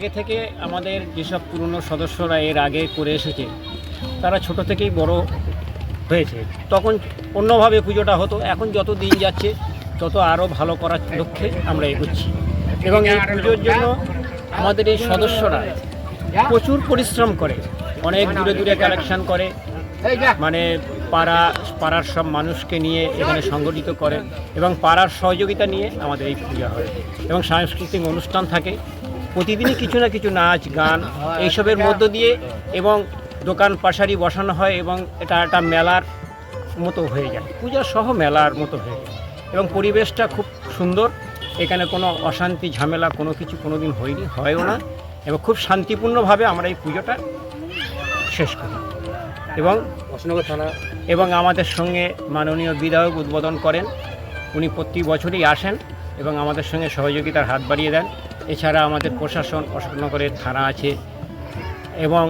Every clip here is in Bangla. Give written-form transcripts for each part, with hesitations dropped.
আগে থেকে আমাদের যেসব পুরনো সদস্যরা এর আগে করে এসেছে তারা ছোট থেকেই বড় হয়েছে। তখন অন্যভাবে পুজোটা হতো, এখন যত দিন যাচ্ছে তত আরও ভালো করার লক্ষ্যে আমরা এগোচ্ছি। এবং এই পুজোর জন্য আমাদের এই সদস্যরা প্রচুর পরিশ্রম করে, অনেক দূরে দূরে কালেকশন করে, মানে পাড়ার সব মানুষকে নিয়ে এখানে সংগঠিত করে এবং পাড়ার সহযোগিতা নিয়ে আমাদের এই পূজা হয়। এবং সাংস্কৃতিক অনুষ্ঠান থাকে প্রতিদিনই, কিছু না কিছু নাচ গান এইসবের মধ্য দিয়ে, এবং দোকান পাশারি বসানো হয় এবং এটা একটা মেলার মতো হয়ে যায়, পূজা সহ মেলার মতো হয়ে যায়। এবং পরিবেশটা খুব সুন্দর, এখানে কোনো অশান্তি ঝামেলা কোনো কিছু কোনো দিন হয়নি, হয়ও না, এবং খুব শান্তিপূর্ণভাবে আমরা এই পুজোটা শেষ করি। এবং অশোকনগর থানা এবং আমাদের সঙ্গে মাননীয় বিধায়ক উদ্বোধন করেন, উনি প্রতি বছরই আসেন এবং আমাদের সঙ্গে সহযোগিতার হাত বাড়িয়ে দেন। এছাড়া আমাদের প্রশাসন, অশোকনগরের থানা আছে এবং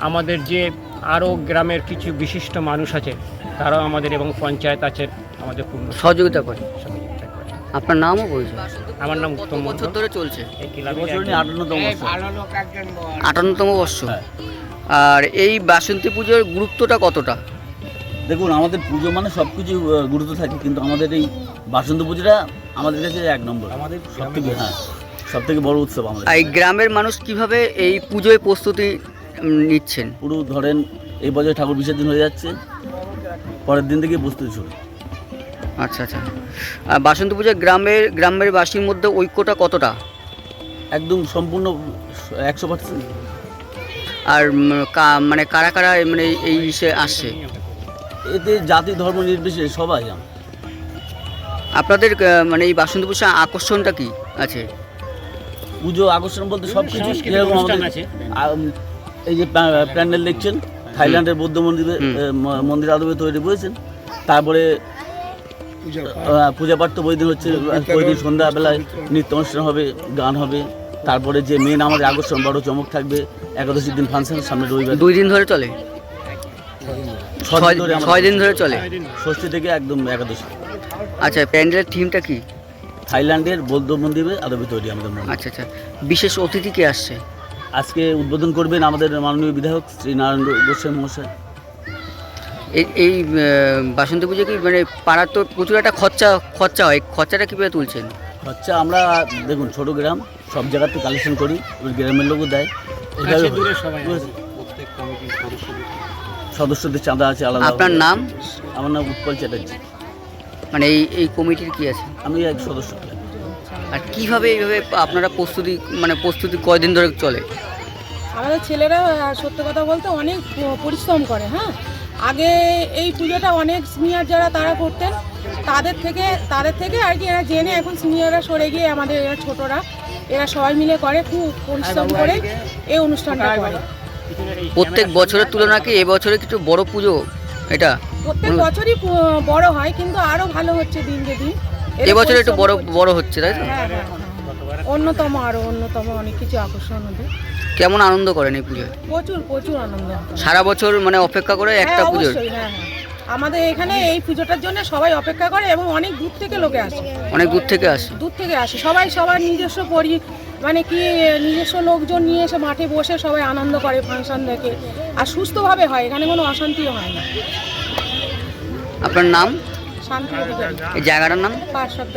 আমাদের যে আরও গ্রামের কিছু বিশিষ্ট মানুষ আছে তারাও আমাদের, এবং পঞ্চায়েত আছে আমাদের পূর্ণ সহযোগিতা করে। সহযোগিতা করে। আপনার নামও পরিচয়? আমার নাম উত্তম মন্ডল। বছর ধরে চলছে এই ক্লাবে 58তম বর্ষ। আর এই বাসন্তী পুজোর গুরুত্বটা কতটা? দেখুন, আমাদের পুজো মানে সব কিছু গুরুত্ব থাকে, কিন্তু আমাদের এই বাসন্তী পুজোটা আমাদের কাছে 1 নম্বর, আমাদের সব থেকে বড় উৎসব আমাদের। এই গ্রামের মানুষ কিভাবে এই পুজোয় প্রস্তুতি নিচ্ছেন? পুরো ধরেন এই বছর ঠাকুর বিসর্জন হয়ে যাচ্ছে, পরের দিন থেকে প্রস্তুতি শুরু। আচ্ছা আচ্ছা। আর বাসন্তী পুজোয় গ্রামের বাসীর মধ্যে ঐক্যটা কতটা? একদম সম্পূর্ণ 100%। আর মানে কারা কারা মানে এই ইসে আসছে? এতে জাতি ধর্ম নির্বিশেষে সবাই। আপনাদের মানে এই বাসন্তী পুজোর আকর্ষণটা কি আছে? পুজো আকর্ষণ বলতে সব কিছু, সাংস্কৃতিক যেরকম অনুষ্ঠান আমাদের আছে। এই যে প্যান্ডেল দেখছেন, থাইল্যান্ডের বৌদ্ধ মন্দির আদবে তৈরি করেছেন। তারপরে পূজা পাঠ তো ওই দিন হচ্ছে, ওই দিন সন্ধ্যাবেলায় নৃত্য অনুষ্ঠান হবে, গান হবে। তারপরে যে মেন আমাদের আকর্ষণ, বড় চমক থাকবে একাদশীর দিন ফাংশন, সামনে রবিবার। 2 দিন ধরে চলে? 6 দিন ধরে চলে, ষষ্ঠী থেকে একদম একাদশী। আচ্ছা, প্যান্ডেলের থিমটা কি? থাইল্যান্ডের বৌদ্ধ মন্দিরে আদবে তৈরি আমাদের মন্দির। আচ্ছা আচ্ছা। বিশেষ অতিথি কে আসছে? আজকে উদ্বোধন করবেন আমাদের মাননীয় বিধায়ক শ্রী নারায়ণ গোস্বামী মহাশয়। এই বাসন্তী পুজো কি মানে পাড়ার তো প্রচুর একটা খরচা হয়, খরচাটা কীভাবে তুলছেন? আচ্ছা, আমরা দেখুন ছোট গ্রাম, সব জায়গাতে কালেকশন করি, এবার গ্রামের লোকও দেয়। সদস্যদের চাঁদা আছে আলাদা। আপনার নাম? আমার নাম উৎপল চ্যাটার্জি। মানে এই কমিটির কি আছে? আমি এক সদস্য। আর কিভাবে এইভাবে আপনারা প্রস্তুতি কয়দিন ধরে চলে? আমাদের ছেলেরা সত্য কথা বলতে অনেক পরিশ্রম করে। হ্যাঁ, আগে এই পুজোটা অনেক সিনিয়র যারা তারা করতেন, তাদের থেকে আর কি এরা জেনে এখন সিনিয়ররা সরে গিয়ে আমাদের এরা ছোটরা, এরা সবাই মিলে করে, খুব পরিশ্রম করে এই অনুষ্ঠানটা করে। প্রত্যেক বছরের তুলনায় কি এবছরে কিছু বড় পুজো এটা? প্রত্যেক বছরই বড় হয়, কিন্তু আরো ভালো হচ্ছে দিনকে দিন। এবছরে একটু বড় হচ্ছে, তাই তো? হ্যাঁ, অন্যতম অনেক কিছু আকর্ষণ হবে। কেমন আনন্দ করেন এই পুজোয়? প্রচুর আনন্দ। সারা বছর মানে অপেক্ষা করে একটা পুজোর? হ্যাঁ, আমাদের এখানে এই পুজোটার জন্য সবাই অপেক্ষা করে এবং অনেক দূর থেকে লোকে আসে। অনেক দূর থেকে আসে সবাই সবার নিজস্ব নিজস্ব লোকজন নিয়ে এসে মাঠে বসে সবাই আনন্দ করে, ফাংশন দেখে, আর সুস্থভাবে হয়, এখানে কোনো অশান্তিও হয় না। আপনার নাম? শান্তি অধিকারী। এই জায়গাটার নাম? পার্শ্বদ।